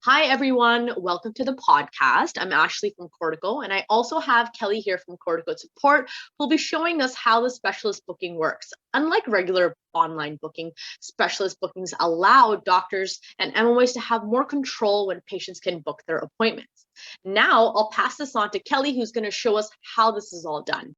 Hi, everyone. Welcome to the podcast. I'm Ashley from Cortico, and I also have Kelly here from Cortico Support, who'll be showing us how the specialist booking works. Unlike regular online booking, specialist bookings allow doctors and MOAs to have more control when patients can book their appointments. Now, I'll pass this on to Kelly, who's going to show us how this is all done.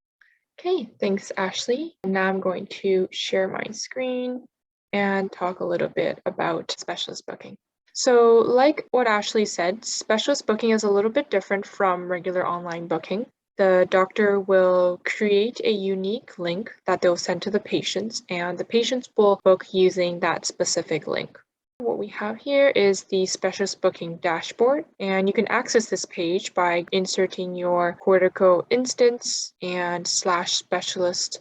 Okay, thanks, Ashley. Now I'm going to share my screen and talk a little bit about specialist booking. So like what Ashley said, specialist booking is a little bit different from regular online booking. The doctor will create a unique link that they'll send to the patients, and the patients will book using that specific link. What we have here is the specialist booking dashboard, and you can access this page by inserting your Cortico instance and /specialist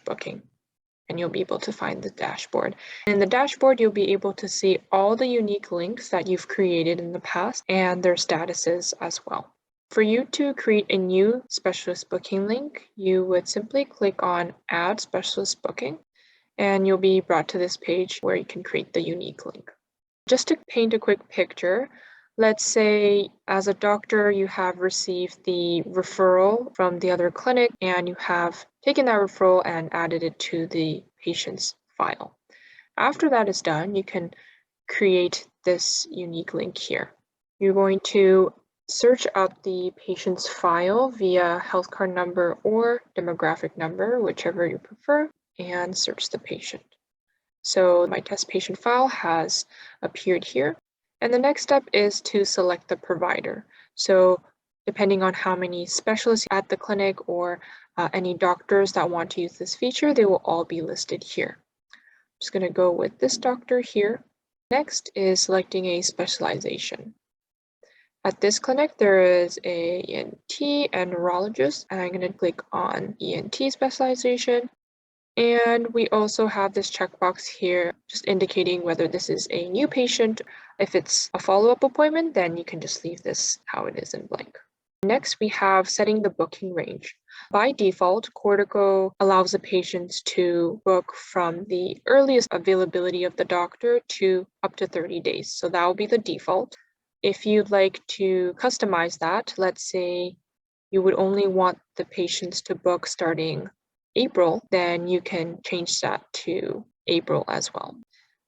booking. And you'll be able to find the dashboard. In the dashboard, you'll be able to see all the unique links that you've created in the past and their statuses as well. For you to create a new specialist booking link, you would simply click on Add Specialist Booking, and you'll be brought to this page where you can create the unique link. Just to paint a quick picture, let's say as a doctor, you have received the referral from the other clinic and you have taken that referral and added it to the patient's file. After that is done, you can create this unique link here. You're going to search up the patient's file via health card number or demographic number, whichever you prefer, and search the patient. So my test patient file has appeared here. And the next step is to select the provider. So depending on how many specialists at the clinic or any doctors that want to use this feature, they will all be listed here. I'm just going to go with this doctor here. Next is selecting a specialization. At this clinic, there is a ENT and neurologist, and I'm going to click on ENT specialization. And we also have this checkbox here, just indicating whether this is a new patient. If it's a follow-up appointment, then you can just leave this how it is in blank. Next, we have setting the booking range. By default, Cortico allows the patients to book from the earliest availability of the doctor to up to 30 days. So that will be the default. If you'd like to customize that, let's say you would only want the patients to book starting April, then you can change that to April as well.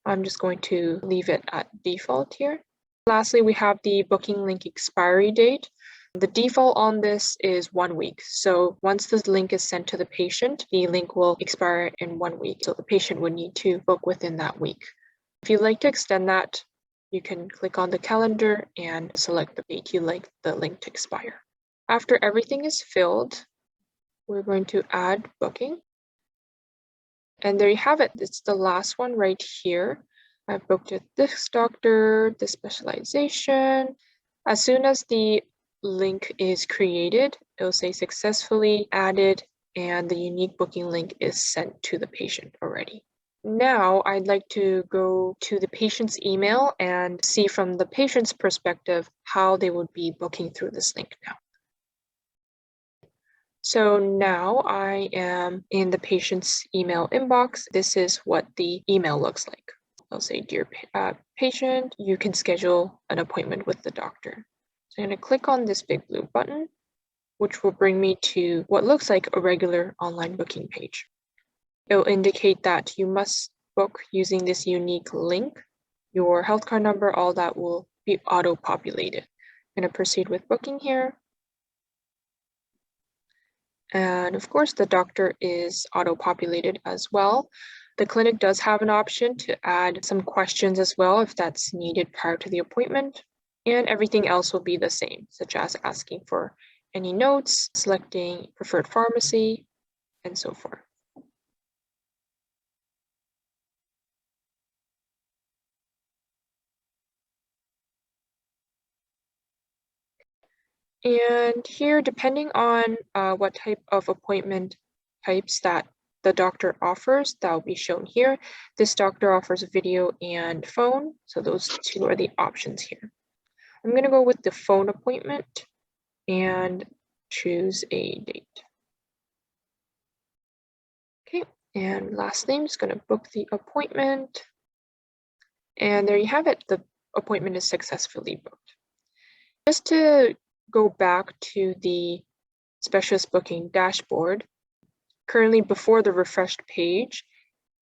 I'm just going to leave it at default here. Lastly, we have the booking link expiry date. The default on this is 1 week. So once the link is sent to the patient, the link will expire in 1 week. So the patient would need to book within that week. If you'd like to extend that, you can click on the calendar and select the date you'd like the link to expire. After everything is filled, we're going to add booking. And there you have it. It's the last one right here. I've booked at this doctor, this specialization. As soon as the link is created, it'll say successfully added, and the unique booking link is sent to the patient already. Now I'd like to go to the patient's email and see from the patient's perspective how they would be booking through this link now. So now I am in the patient's email inbox. This is what the email looks like. I'll say, dear patient, you can schedule an appointment with the doctor. So I'm going to click on this big blue button, which will bring me to what looks like a regular online booking page. It will indicate that you must book using this unique link. Your health card number, all that will be auto-populated. I'm going to proceed with booking here. And of course, the doctor is auto-populated as well. The clinic does have an option to add some questions as well if that's needed prior to the appointment. And everything else will be the same, such as asking for any notes, selecting preferred pharmacy, and so forth. And here, depending on what type of appointment types that the doctor offers, that will be shown here. This doctor offers video and phone, so those two are the options here. I'm going to go with the phone appointment and choose a date. Okay, and lastly, I'm just going to book the appointment. And there you have it. The appointment is successfully booked. Just to go back to the specialist booking dashboard, currently before the refreshed page,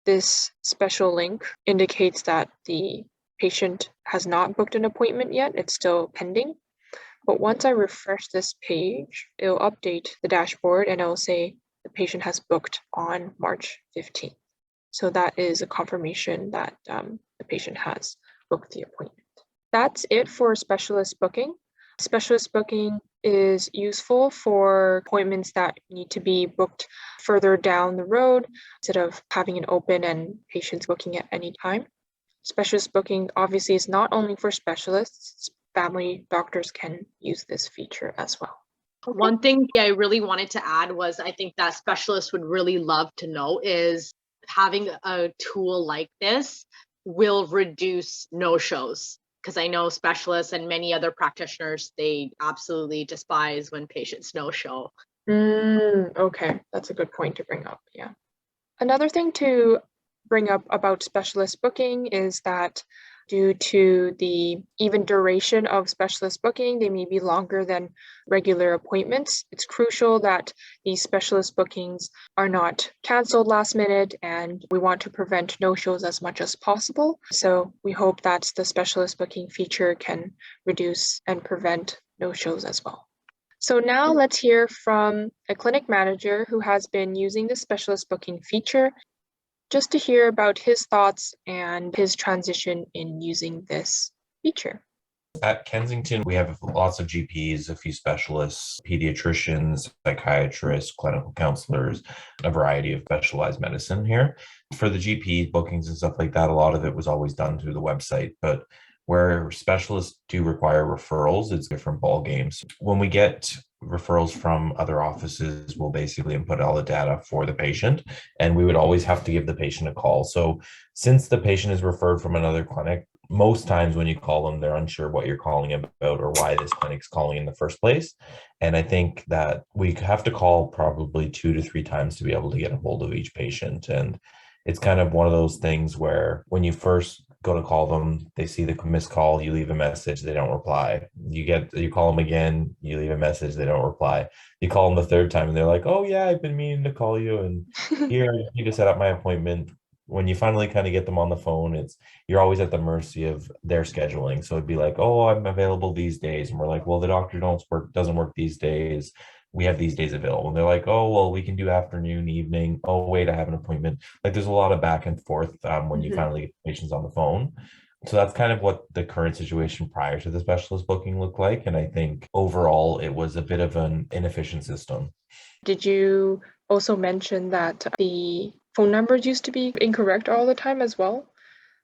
this special link indicates that the patient has not booked an appointment yet. It's still pending. But once I refresh this page, it'll update the dashboard and it'll say the patient has booked on March 15th. So that is a confirmation that the patient has booked the appointment. That's it for specialist booking. Specialist booking is useful for appointments that need to be booked further down the road instead of having it open and patients booking at any time. Specialist booking obviously is not only for specialists, family doctors can use this feature as well. Okay. One thing I really wanted to add was I think that specialists would really love to know is having a tool like this will reduce no-shows. Because I know specialists and many other practitioners, they absolutely despise when patients no-show. Okay, that's a good point to bring up, yeah. Another thing to bring up about specialist booking is that due to the even duration of specialist booking, they may be longer than regular appointments. It's crucial that these specialist bookings are not canceled last minute, and we want to prevent no-shows as much as possible. So we hope that the specialist booking feature can reduce and prevent no-shows as well. So now let's hear from a clinic manager who has been using the specialist booking feature, just to hear about his thoughts and his transition in using this feature. At Kensington, we have lots of GPs, a few specialists, pediatricians, psychiatrists, clinical counselors, a variety of specialized medicine here. For the GP bookings and stuff like that, a lot of it was always done through the website, but where specialists do require referrals, it's different ball games. When we get referrals from other offices, we'll basically input all the data for the patient, and we would always have to give the patient a call. So since the patient is referred from another clinic, most times when you call them, they're unsure what you're calling about or why this clinic's calling in the first place. And I think that we have to call probably 2 to 3 times to be able to get a hold of each patient. And it's kind of one of those things where when you first go to call them, they see the missed call, you leave a message, they don't reply. You call them again, you leave a message, they don't reply. You call them the third time and they're like, oh yeah, I've been meaning to call you, and here, I need to set up my appointment. When you finally kind of get them on the phone, you're always at the mercy of their scheduling. So it'd be like, oh, I'm available these days. And we're like, well, the doctor doesn't work these days. We have these days available. And they're like, oh, well, we can do afternoon, evening. Oh, wait, I have an appointment. Like there's a lot of back and forth when you finally get patients on the phone. So that's kind of what the current situation prior to the specialist booking looked like. And I think overall, it was a bit of an inefficient system. Did you also mention that the phone numbers used to be incorrect all the time as well?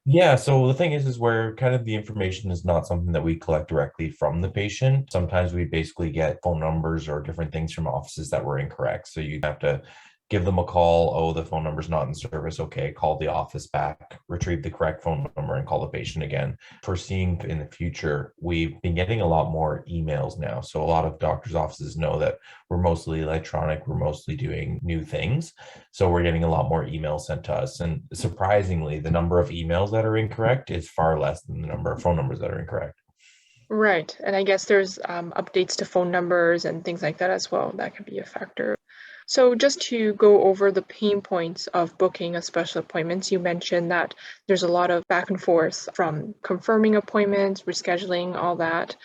Yeah, so the thing is where kind of the information is not something that we collect directly from the patient. Sometimes we basically get phone numbers or different things from offices that were incorrect. So you have to give them a call. Oh, the phone number's not in service. Okay, call the office back, retrieve the correct phone number, and call the patient again. Foreseeing in the future, we've been getting a lot more emails now. So a lot of doctors' offices know that we're mostly electronic, we're mostly doing new things. So we're getting a lot more emails sent to us. And surprisingly, the number of emails that are incorrect is far less than the number of phone numbers that are incorrect. Right. And I guess there's updates to phone numbers and things like that as well. That could be a factor. So just to go over the pain points of booking a special appointments, you mentioned that there's a lot of back and forth from confirming appointments, rescheduling, all that.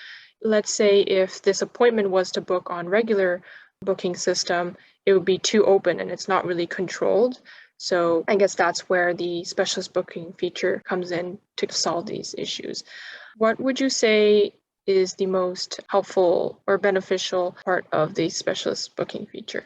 Let's say if this appointment was to book on regular booking system, it would be too open and it's not really controlled. So I guess that's where the specialist booking feature comes in to solve these issues. What would you say is the most helpful or beneficial part of the specialist booking feature?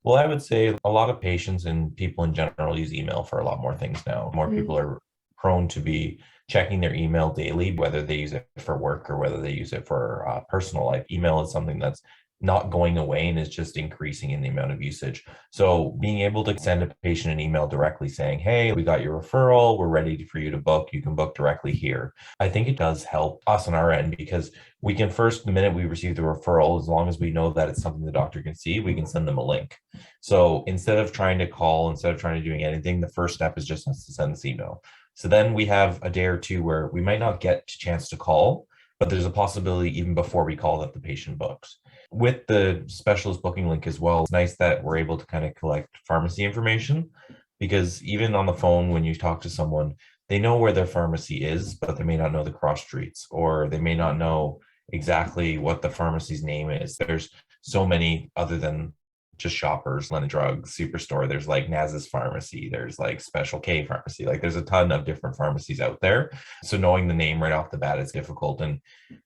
Well, I would say a lot of patients and people in general use email for a lot more things now. More people are prone to be checking their email daily, whether they use it for work or whether they use it for personal life. Email is something that's not going away and is just increasing in the amount of usage. So being able to send a patient an email directly saying, hey, we got your referral, we're ready for you to book, you can book directly here. I think it does help us on our end because we can first, the minute we receive the referral, as long as we know that it's something the doctor can see, we can send them a link. So instead of trying to call, instead of trying to doing anything, the first step is just to send this email. So then we have a day or two where we might not get a chance to call, but there's a possibility even before we call that the patient books. With the specialist booking link as well, it's nice that we're able to kind of collect pharmacy information, because even on the phone, when you talk to someone, they know where their pharmacy is, but they may not know the cross streets, or they may not know exactly what the pharmacy's name is. There's so many other than just Shoppers, London Drugs, Superstore. There's like Naz's Pharmacy. There's like Special K Pharmacy. Like there's a ton of different pharmacies out there. So knowing the name right off the bat is difficult. And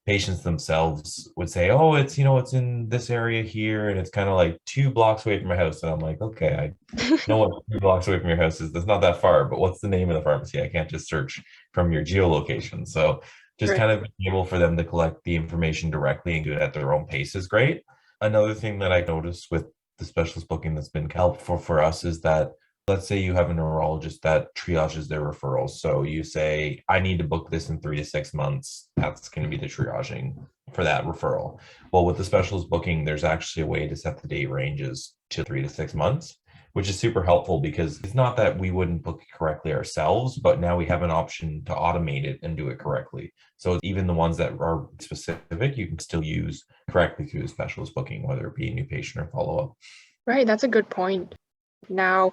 patients themselves would say, "Oh, it's it's in this area here, and it's kind of like 2 blocks away from my house." And I'm like, "Okay, I know what 2 blocks away from your house is. That's not that far. But what's the name of the pharmacy? I can't just search from your geolocation." So just Right. kind of being able for them to collect the information directly and do it at their own pace is great. Another thing that I noticed with the specialist booking that's been helpful for us is that, let's say you have a neurologist that triages their referrals. So you say, I need to book this in 3 to 6 months. That's going to be the triaging for that referral. Well, with the specialist booking, there's actually a way to set the date ranges to 3 to 6 months, which is super helpful, because it's not that we wouldn't book it correctly ourselves, but now we have an option to automate it and do it correctly. So even the ones that are specific, you can still use correctly through the specialist booking, whether it be a new patient or follow-up. Right, that's a good point. Now,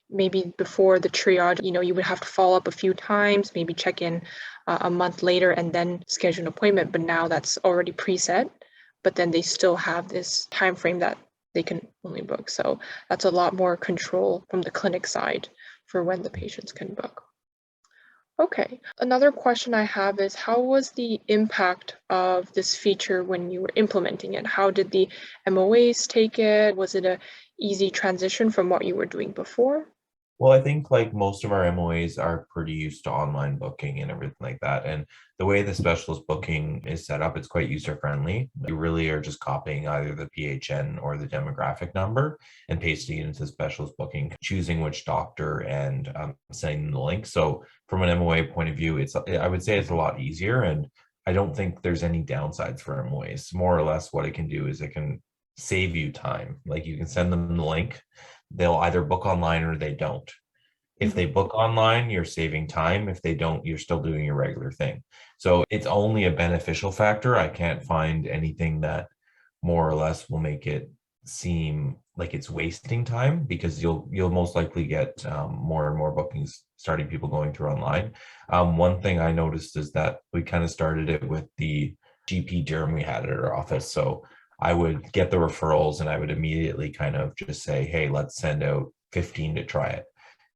maybe before the triage, you would have to follow up a few times, maybe check in a month later and then schedule an appointment. But now that's already preset, but then they still have this time frame that they can only book. So that's a lot more control from the clinic side for when the patients can book. Okay, another question I have is, how was the impact of this feature when you were implementing it? How did the MOAs take it? Was it a easy transition from what you were doing before? Well, I think like most of our MOAs are pretty used to online booking and everything like that. And the way the specialist booking is set up, it's quite user friendly. You really are just copying either the PHN or the demographic number and pasting it into specialist booking, choosing which doctor, and sending them the link. So from an MOA point of view, I would say it's a lot easier. And I don't think there's any downsides for MOAs. More or less what it can do is it can save you time. Like you can send them the link, they'll either book online or they don't. If they book online, you're saving time. If they don't, you're still doing your regular thing. So it's only a beneficial factor. I can't find anything that more or less will make it seem like it's wasting time, because you'll most likely get more and more bookings starting people going through online. One thing I noticed is that we kind of started it with the GP Durham we had at our office. So I would get the referrals and I would immediately kind of just say, hey, let's send out 15 to try it.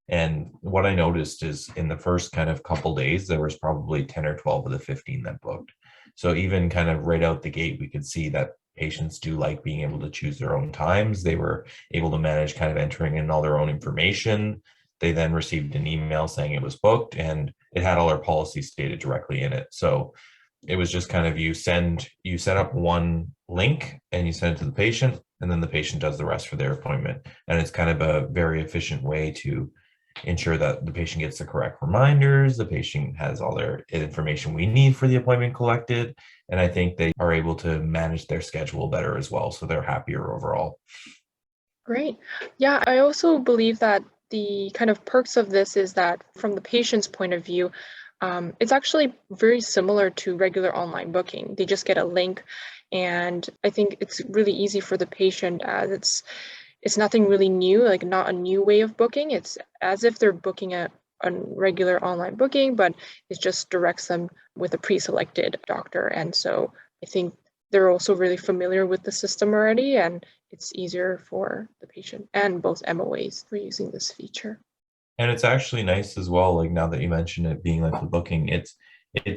And what I noticed is in the first kind of couple days, there was probably 10 or 12 of the 15 that booked. So even kind of right out the gate, we could see that patients do like being able to choose their own times. They were able to manage kind of entering in all their own information. They then received an email saying it was booked, and it had all our policies stated directly in it. So it was just kind of you set up one link and you send it to the patient, and then the patient does the rest for their appointment. And it's kind of a very efficient way to ensure that the patient gets the correct reminders, the patient has all their information we need for the appointment collected, and I think they are able to manage their schedule better as well, so they're happier overall. Great. Yeah, I also believe that the kind of perks of this is that from the patient's point of view, it's actually very similar to regular online booking. They just get a link, and I think it's really easy for the patient, as it's nothing really new, like not a new way of booking. It's as if they're booking a regular online booking, but it just directs them with a pre-selected doctor. And so I think they're also really familiar with the system already, and it's easier for the patient and both MOAs for using this feature. And it's actually nice as well, like now that you mention it being like the booking, it's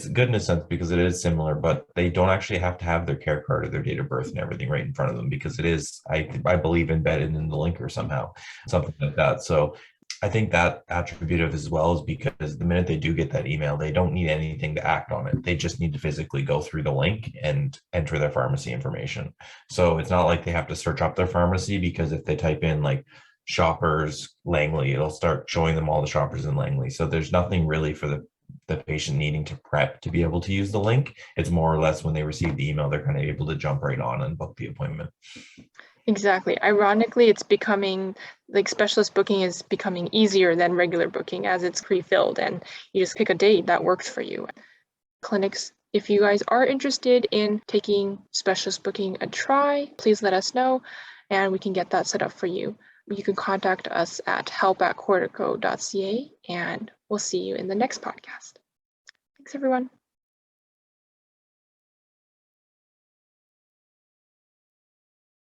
good in a sense because it is similar, but they don't actually have to have their care card or their date of birth and everything right in front of them, because it is, I believe, embedded in the link or somehow, something like that. So I think that attribute of as well is because the minute they do get that email, they don't need anything to act on it. They just need to physically go through the link and enter their pharmacy information. So it's not like they have to search up their pharmacy, because if they type in like Shoppers Langley, it'll start showing them all the Shoppers in Langley. So there's nothing really for the patient needing to prep to be able to use the link. It's more or less when they receive the email, they're kind of able to jump right on and book the appointment. Exactly. Ironically, it's becoming like specialist booking is becoming easier than regular booking as it's pre-filled and you just pick a date that works for you. Clinics, if you guys are interested in taking specialist booking a try, please let us know and we can get that set up for you. You can contact us at help@cortico.ca and we'll see you in the next podcast. Thanks, everyone.